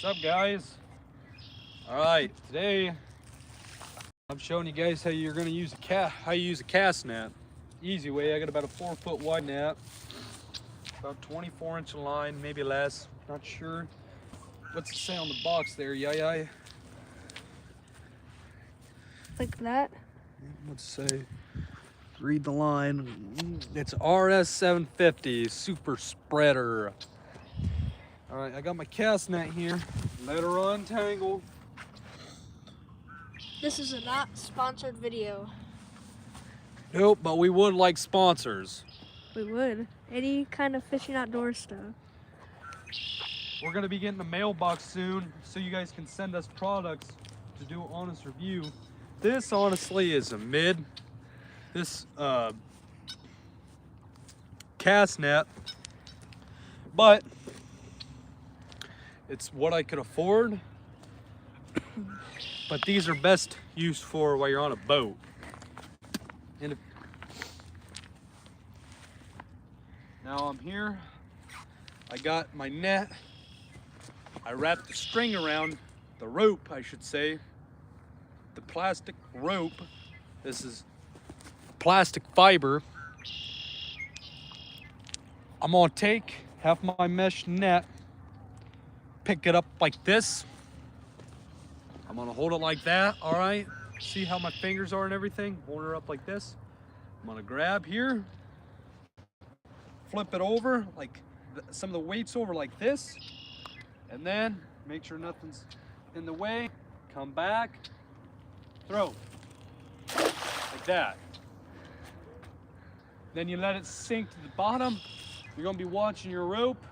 What's up, guys? All right, today I'm showing you guys how you're gonna use how you use a cast net. Easy way. I got about a 4-foot wide net, about 24-inch line, maybe less. Not sure. What's it say on the box there? Yeah. Like that. What's it say? Read the line. It's RS750 Super Spreader. All right, I got my cast net here. Let her untangle. This is a not sponsored video. Nope, but we would like sponsors. We would. Any kind of fishing outdoor stuff. We're gonna be getting a mailbox soon, so you guys can send us products to do an honest review. This honestly is a mid. This cast net, but it's what I could afford. But these are best used for while you're on a boat. And now I'm here. I got my net. I wrapped the string around the rope, I should say. The plastic rope. This is plastic fiber. I'm gonna take half my mesh net, pick it up like this. I'm gonna hold it like that, all right? See how my fingers are and everything? Hold her up like this. I'm gonna grab here, flip it over, like some of the weights over like this, and then make sure nothing's in the way. Come back, throw, like that. Then you let it sink to the bottom. You're gonna be watching your rope.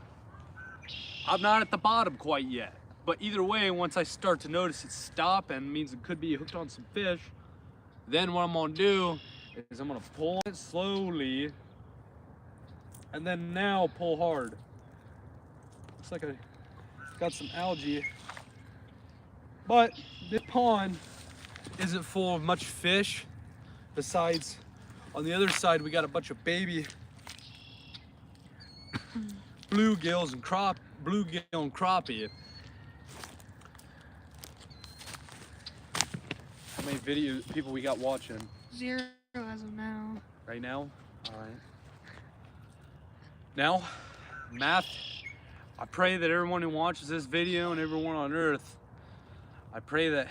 I'm not at the bottom quite yet, but either way, once I start to notice it stopping, means it could be hooked on some fish. Then what I'm gonna do is I'm gonna pull it slowly, and then now pull hard. Looks like I got some algae, but this pond isn't full of much fish. Besides, on the other side, we got a bunch of baby bluegills and bluegill and crappie. How many people we got watching? 0 as of now. Right now? All right. Now, math. I pray that everyone who watches this video and everyone on earth, I pray that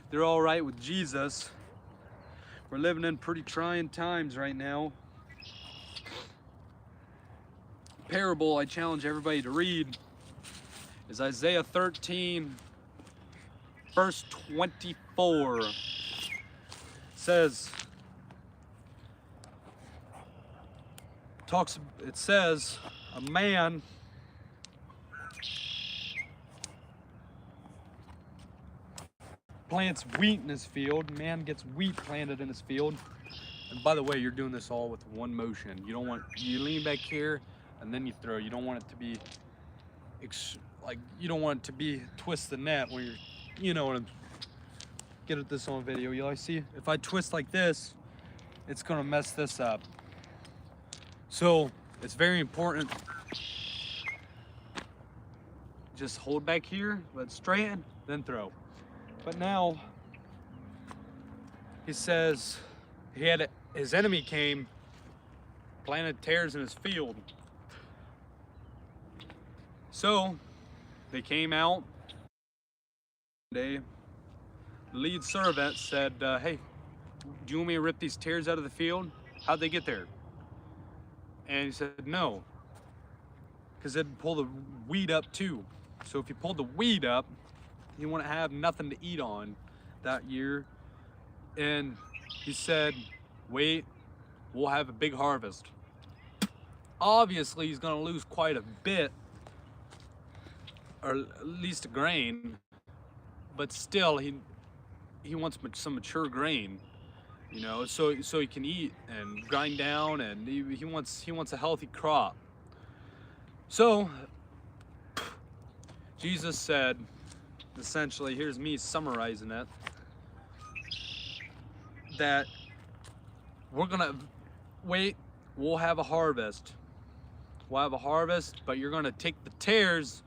they're all right with Jesus. We're living in pretty trying times right now. Parable I challenge everybody to read is Isaiah 13, verse 24. It says, a man plants wheat in his field. Man gets wheat planted in his field. And by the way, you're doing this all with one motion. You lean back here and then you throw. You don't want it to be you don't want it to be twist the net when you're, you know what I'm, get this on video. You see, if I twist like this, it's gonna mess this up. So it's very important. Just hold back here, let it straighten, then throw. But now, he says his enemy came, planted tares in his field. So they came out. The lead servant said, hey, do you want me to rip these tares out of the field? How'd they get there? And he said, no, because it'd pull the weed up too. So if you pulled the weed up, you wouldn't have nothing to eat on that year. And he said, wait, we'll have a big harvest. Obviously, he's gonna lose quite a bit, or at least a grain, but still, he wants some mature grain, you know, so he can eat and grind down, and he wants a healthy crop. So Jesus said, essentially, here's me summarizing it, that we're gonna wait, we'll have a harvest. We'll have a harvest, but you're gonna take the tares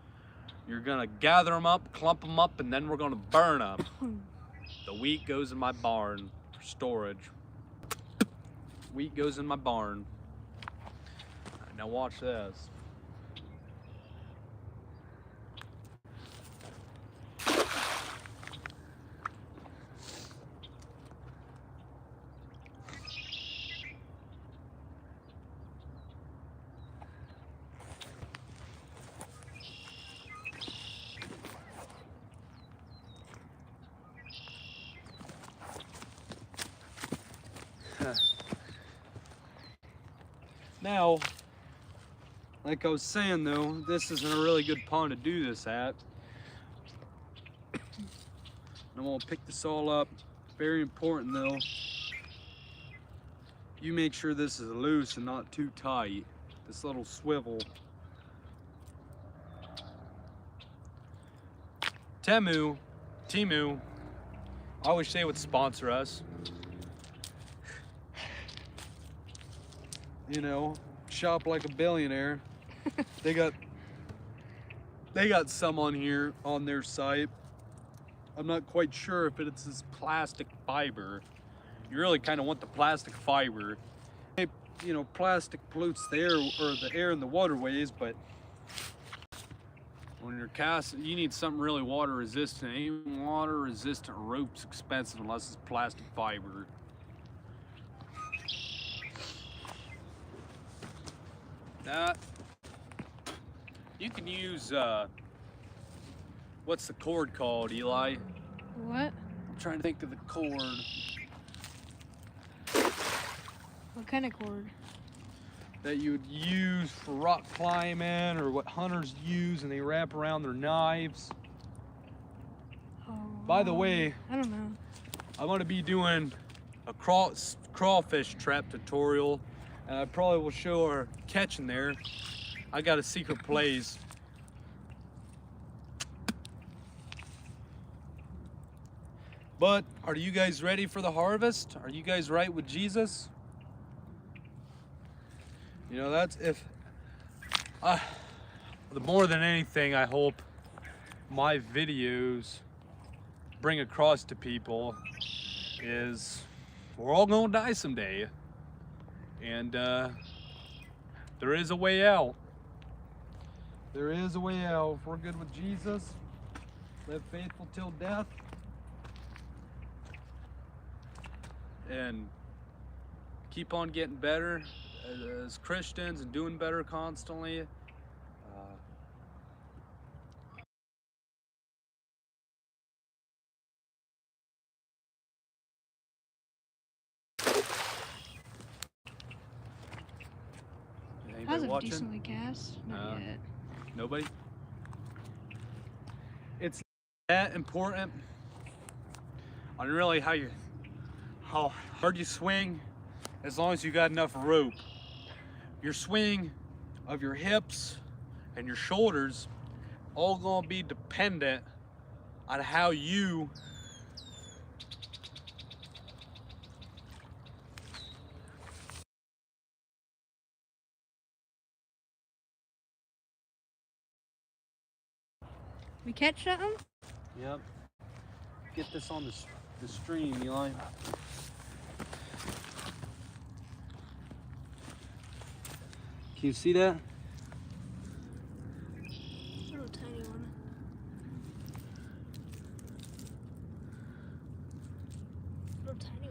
You're gonna gather them up, clump them up, and then we're gonna burn them. The wheat goes in my barn for storage. Wheat goes in my barn. Now watch this. Now, like I was saying though, this isn't a really good pond to do this at. I'm gonna pick this all up. Very important though, you make sure this is loose and not too tight. This little swivel. Temu, I wish they would sponsor us. You know, shop like a billionaire. They got some on here on their site. I'm not quite sure if it's this plastic fiber. You really kind of want the plastic fiber. You know, plastic pollutes the air or the air in the waterways, but when you're casting, you need something really water resistant. Even water resistant rope's expensive unless it's plastic fiber. That you can use what's the cord called, Eli? What? I'm trying to think of the cord. What kind of cord? That you would use for rock climbing, or what hunters use and they wrap around their knives. Oh. By the way, I don't know. I'm gonna be doing a crawfish trap tutorial, and I probably will show her catching there. I got a secret place. But are you guys ready for the harvest? Are you guys right with Jesus? You know, that's if the more than anything, I hope my videos bring across to people is we're all gonna die someday, and there is a way out. There is a way out. If we're good with Jesus, live faithful till death, and keep on getting better as Christians and doing better constantly. How's it Watching? decently cast? Not yet. Nobody? It's that important on really how hard you swing, as long as you got enough rope. Your swing of your hips and your shoulders all gonna be dependent on how you We catch something? Yep. Get this on the stream, Eli. Can you see that? Little tiny one. Little tiny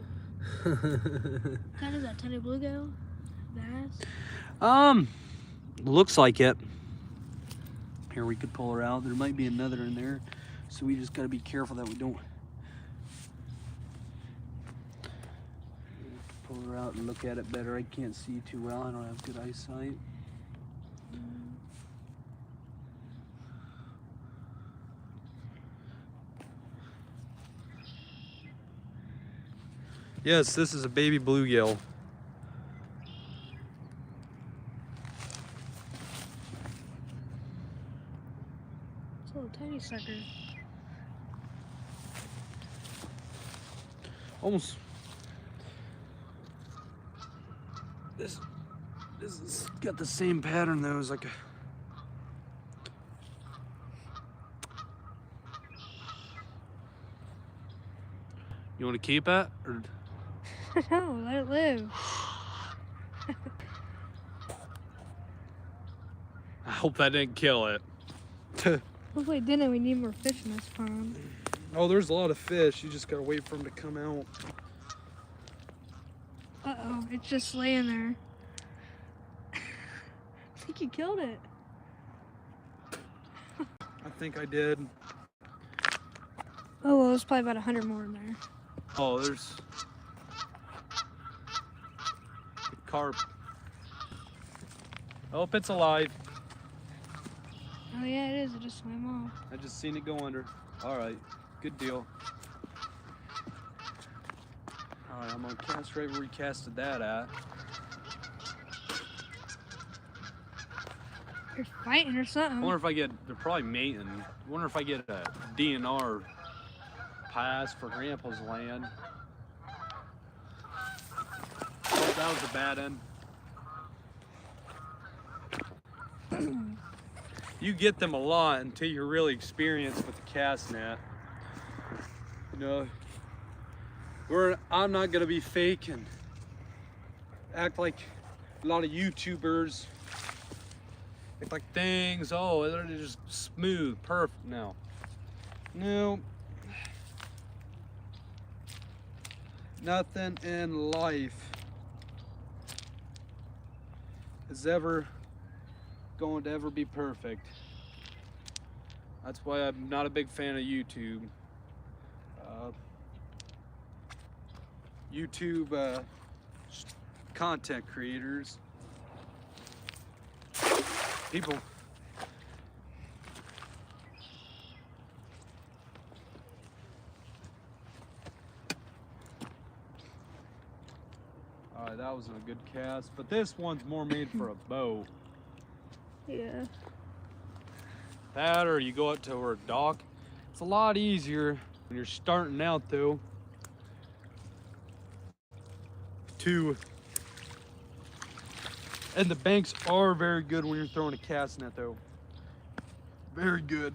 one. Kind of that tiny bluegill? Bass? Looks like it. Here, we could pull her out. There might be another in there, so we just gotta be careful that we don't pull her out and look at it better. I can't see too well. I don't have good eyesight. Yes, this is a baby bluegill. It's a little tiny sucker. Almost. This has got the same pattern though as like a You want to keep it? Or... No, let it live. I hope that didn't kill it. Hopefully it didn't. We need more fish in this pond. Oh, there's a lot of fish. You just gotta wait for them to come out. Uh-oh, it's just laying there. I think you killed it. I think I did. Oh, well, there's probably about 100 more in there. Oh, there's carp. Oh, it's alive. Oh, yeah, it is. It just swam off. I just seen it go under. All right, good deal. All right, I'm gonna cast right where we casted that at. You're fighting or I something. wonder if I get, they're probably mating. I wonder if I get a DNR pass for Grandpa's land. Oh, that was a bad end. You get them a lot until you're really experienced with the cast net. You know, I'm not gonna be fake and act like a lot of YouTubers act like things, oh, they're just smooth, perfect. No, nothing in life is ever going to ever be perfect. That's why I'm not a big fan of YouTube. YouTube content creators. People. All right, that wasn't a good cast, but this one's more made for a boat. Yeah. That or you go out to a dock. It's a lot easier when you're starting out though and the banks are very good when you're throwing a cast net though. Very good.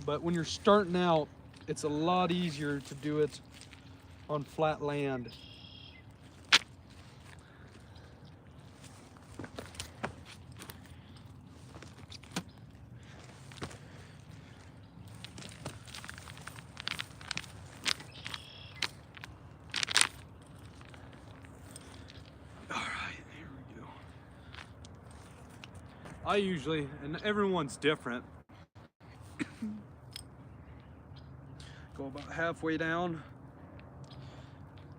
But when you're starting out, it's a lot easier to do it on flat land. I usually, and everyone's different, go about halfway down.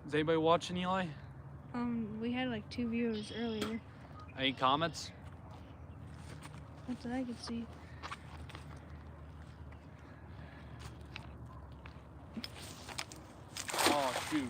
Is anybody watching, Eli? We had like 2 viewers earlier. Any comments? Not that I could see. Oh, shoot.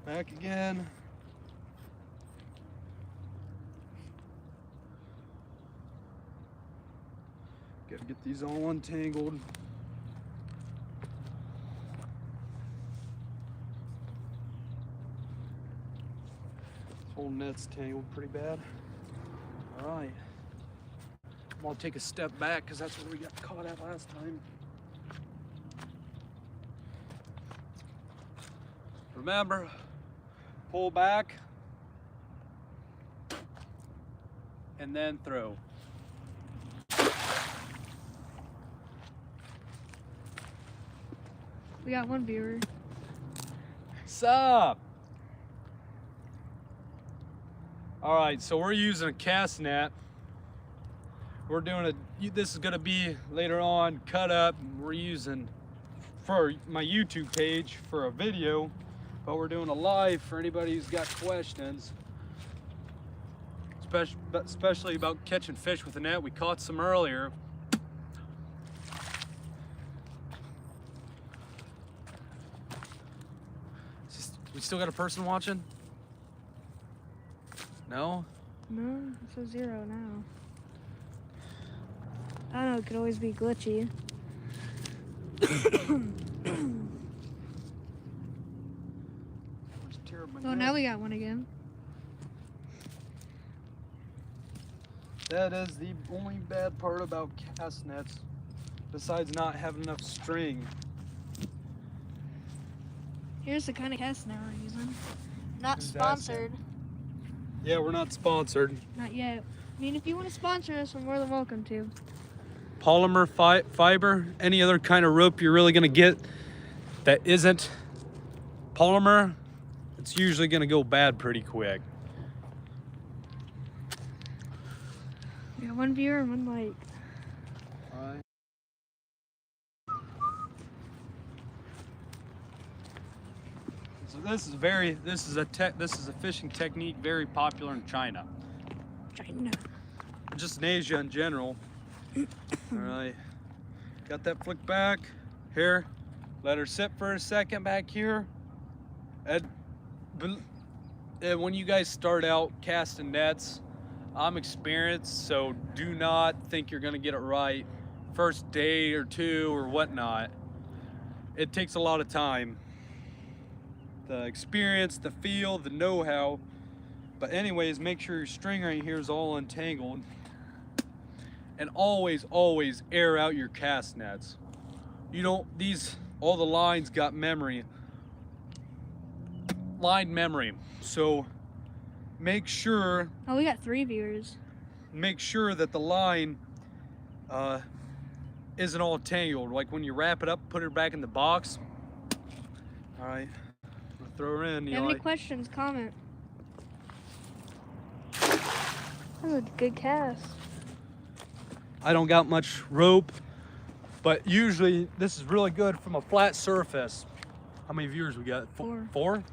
Back again. Gotta get these all untangled. This whole net's tangled pretty bad. All right. I'm gonna take a step back because that's where we got caught at last time. Remember, pull back and then throw. We got one viewer. Sup? All right, so we're using a cast net. We're doing this is gonna be later on cut up. We're using for my YouTube page for a video, but we're doing a live for anybody who's got questions. Especially about catching fish with a net. We caught some earlier. We still got a person watching? No? No, it's a 0 now. I don't know, it could always be glitchy. Oh, now we got one again. That is the only bad part about cast nets, besides not having enough string. Here's the kind of cast net we're using. Not Who's that? sponsored. Yeah, we're not sponsored. Not yet. I mean, if you want to sponsor us, we're more than welcome to. Polymer fiber, any other kind of rope you're really gonna get that isn't polymer, it's usually gonna go bad pretty quick. We got one viewer and one like. All right. So this is a fishing technique very popular in China. China. Just in Asia in general. All right, got that flick back here. Let her sit for a second back here. And when you guys start out casting nets, I'm experienced, so do not think you're gonna get it right first day or two or whatnot. It takes a lot of time. The experience, the feel, the know-how. But anyways, make sure your string right here is all untangled. And always, always air out your cast nets. You don't, all the lines got memory. Line memory. So make sure. Oh, we got 3 viewers. Make sure that the line isn't all tangled. Like when you wrap it up, put her back in the box. All right, I'll throw her in. If you have any questions, comment. That was a good cast. I don't got much rope, but usually this is really good from a flat surface. How many viewers we got? 4. 4?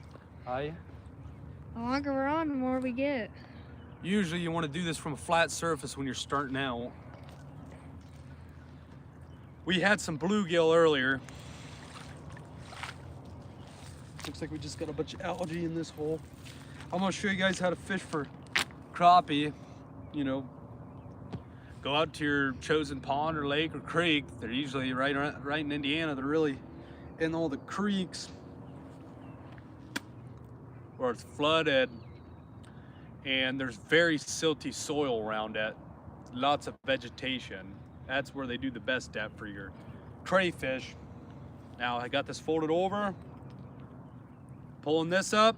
Aye. The longer we're on, the more we get. Usually you want to do this from a flat surface when you're starting out. We had some bluegill earlier. Looks like we just got a bunch of algae in this hole. I'm gonna show you guys how to fish for crappie. You know, go out to your chosen pond or lake or creek. They're usually right in Indiana. They're really in all the creeks where it's flooded, and there's very silty soil around it. Lots of vegetation. That's where they do the best depth for your crayfish. Now I got this folded over, pulling this up,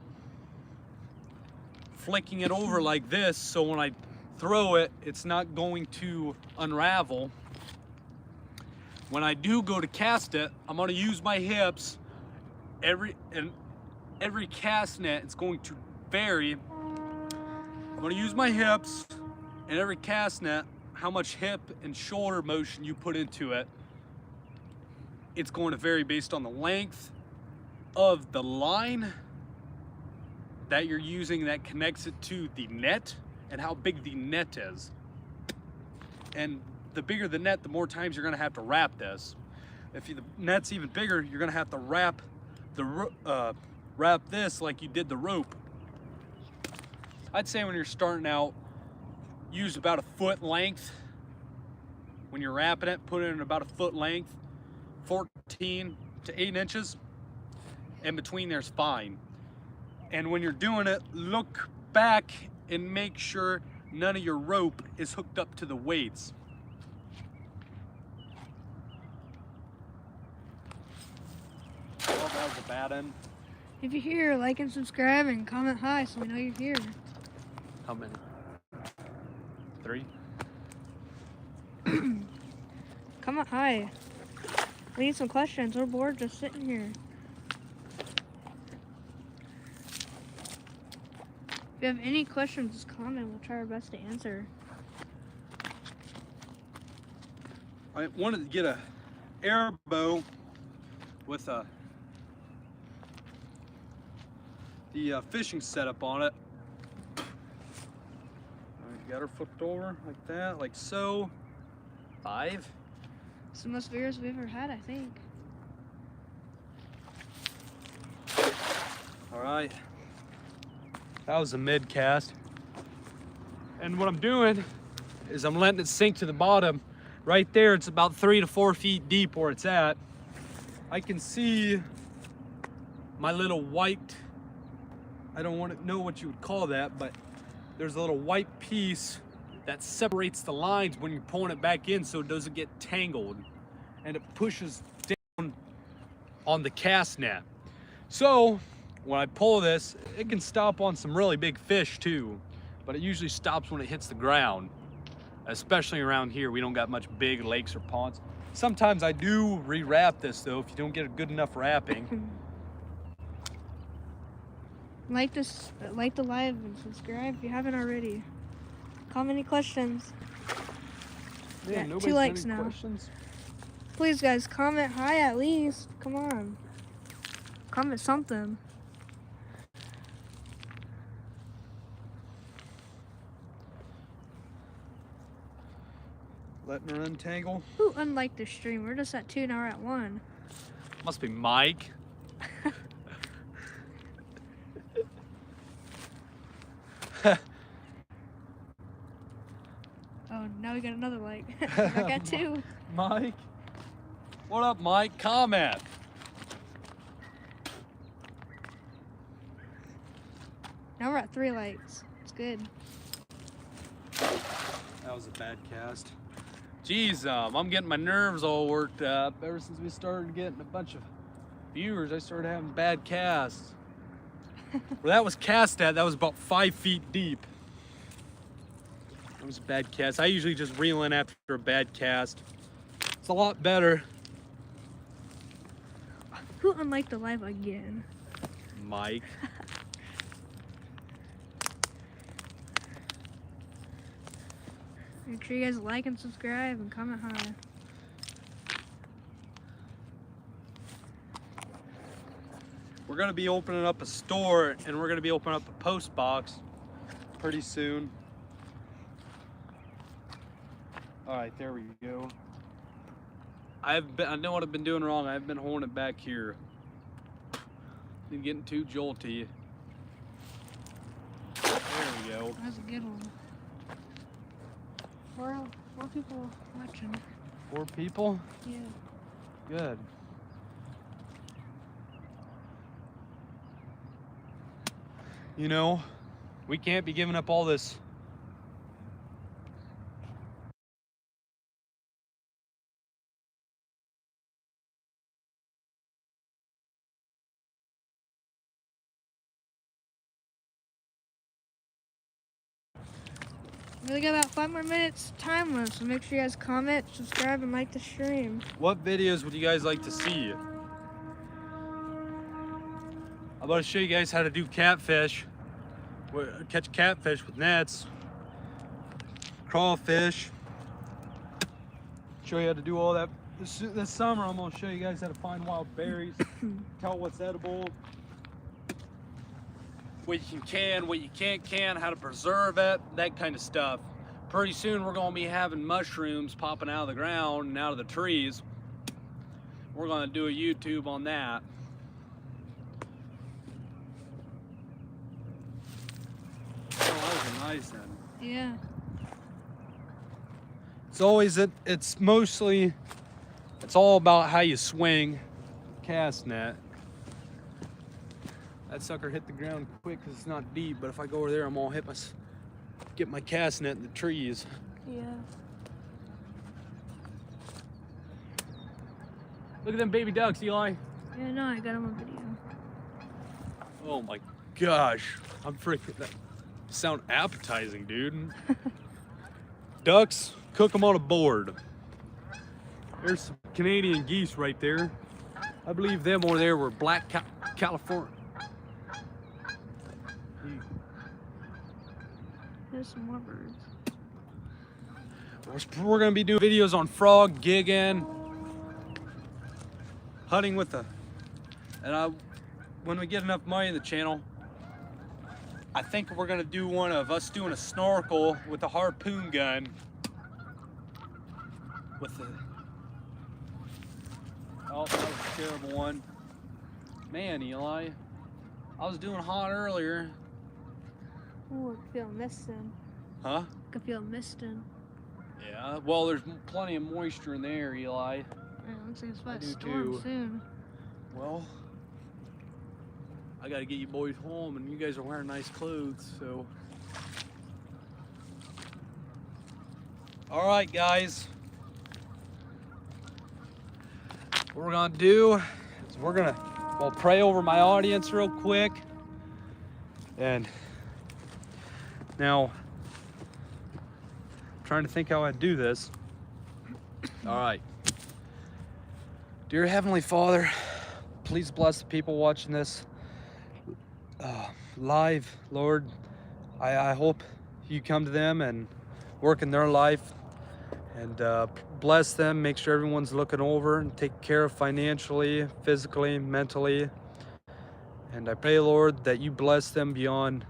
flicking it over like this, so when I throw it, it's not going to unravel. When I do go to cast it, I'm going to use my hips. Every cast net, it's going to vary. I'm going to use my hips, and every cast net, how much hip and shoulder motion you put into it, it's going to vary based on the length of the line that you're using that connects it to the net and how big the net is. And the bigger the net, the more times you're gonna have to wrap this. If the net's even bigger, you're gonna have to wrap the wrap this like you did the rope. I'd say when you're starting out, use about a foot length. When you're wrapping it, put it in about a foot length, 14 to 8 inches. In between there's fine. And when you're doing it, look back and make sure none of your rope is hooked up to the weights. Oh, that was a bad end. If you're here, like and subscribe and comment hi so we know you're here. How many? 3? Comment hi. We need some questions. We're bored just sitting here. If you have any questions, just comment. We'll try our best to answer. I wanted to get a air bow with the fishing setup on it. Alright, got her flipped over like that, like so. 5. It's the most viewers we've ever had, I think. All right, that was a mid cast. And what I'm doing is I'm letting it sink to the bottom. Right there, it's about 3 to 4 feet deep where it's at. I can see my little white, I don't want to know what you would call that, but there's a little white piece that separates the lines when you're pulling it back in so it doesn't get tangled, and it pushes down on the cast net. So when I pull this, it can stop on some really big fish too, but it usually stops when it hits the ground. Especially around here, we don't got much big lakes or ponds. Sometimes I do re-wrap this though if you don't get a good enough wrapping. Like the live and subscribe if you haven't already. Comment any questions. Yeah, Yeah, nobody's 2 got likes any now. questions? Please, guys, comment hi at least. Come on. Comment something. Letting her untangle. Who unliked the stream? We're just at 2, now we're at 1. Must be Mike. Oh, now we got another like. I got 2. Mike? What up, Mike? Comment. Now we're at 3 likes. It's good. That was a bad cast. Jeez, I'm getting my nerves all worked up. Ever since we started getting a bunch of viewers, I started having bad casts. Where that was cast at, that was about 5 feet deep. That was a bad cast. I usually just reel in after a bad cast. It's a lot better. Who unliked the live again? Mike. Make sure you guys like and subscribe and comment hi. We're gonna be opening up a store and we're gonna be opening up a post box pretty soon. All right, there we go. I know what I've been doing wrong. I've been holding it back here. Been getting too jolty. There we go. That's a good one. More people watching. 4 people? Yeah. Good. You know, we can't be giving up all this. We only got about 5 more minutes time left, so make sure you guys comment, subscribe, and like the stream. What videos would you guys like to see? I'm about to show you guys how to do catfish. Catch catfish with nets. Crawfish. Show you how to do all that. This summer I'm going to show you guys how to find wild berries. Tell what's edible. What you can, what you can't can, how to preserve it, that kind of stuff. Pretty soon we're going to be having mushrooms popping out of the ground and out of the trees. We're going to do a YouTube on that. nice then. Yeah. It's always it's all about how you swing cast net. That sucker hit the ground quick because it's not deep, but if I go over there, I'm gonna get my cast net in the trees. Yeah. Look at them baby ducks, Eli. Yeah, no, I got him on video. Oh my gosh, I'm freaking. That sound appetizing, dude. Ducks, cook them on a board. There's some Canadian geese right there. I believe them over there were black California. There's some more birds. We're gonna be doing videos on frog gigging, hunting with when we get enough money in the channel, I think we're gonna do one of us doing a snorkel with a harpoon gun. Oh, that was a terrible one. Man, Eli, I was doing hot earlier. Oh, I can feel misting. Huh? I can feel misting. Yeah, well, there's plenty of moisture in there, Eli. Yeah, looks like it's about to do storm too. soon. Well, I gotta get you boys home, and you guys are wearing nice clothes, so. All right, guys. What we're gonna do is we'll pray over my audience real quick. And now, I'm trying to think how I'd do this. All right. Dear Heavenly Father, please bless the people watching this live, Lord. I hope you come to them and work in their life and bless them, make sure everyone's looking over and take care of financially, physically, mentally. And I pray, Lord, that you bless them beyond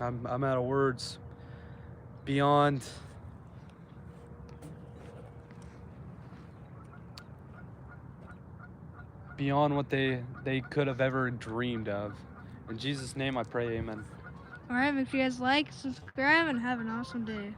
I'm out of words, beyond what they could have ever dreamed of. In Jesus' name I pray, amen. Alright, make sure you guys like, subscribe, and have an awesome day.